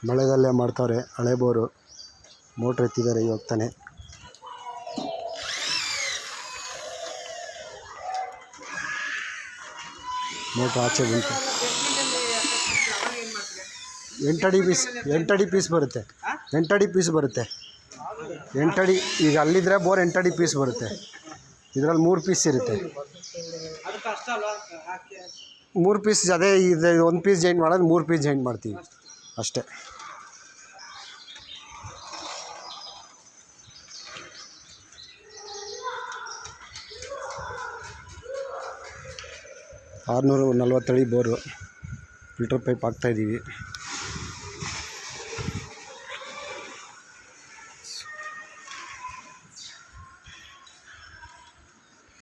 ಮಳೆದಲ್ಲೇ ಮಾಡ್ತಾವ್ರೆ. ಹಳೆ bore motor ಎತ್ತಿದ್ದಾರೆ ಇವಾಗ ತಾನೆ. ಮೋಟ್ರ್ ಆಚೆ ಬಂತು. 8 ಅಡಿ ಪೀಸ್ ಬರುತ್ತೆ. 8 ಅಡಿ ಪೀಸ್ ಬರುತ್ತೆ. 8 ಅಡಿ. ಈಗ ಅಲ್ಲಿದ್ದರೆ ಬೋರ್ 8 ಅಡಿ ಪೀಸ್ ಬರುತ್ತೆ. ಇದರಲ್ಲಿ 3 ಪೀಸ್ ಇರುತ್ತೆ. 3 ಪೀಸ್ ಅದೇ ಇದು 1 ಪೀಸ್ ಜಾಯಿಂಟ್ ಮಾಡೋದು 3 ಪೀಸ್ ಜಾಯಿಂಟ್ ಮಾಡ್ತೀವಿ ಅಷ್ಟೇ. $640 ಬೋರು. Filter pipe ಹಾಕ್ತಾಯಿದ್ದೀವಿ.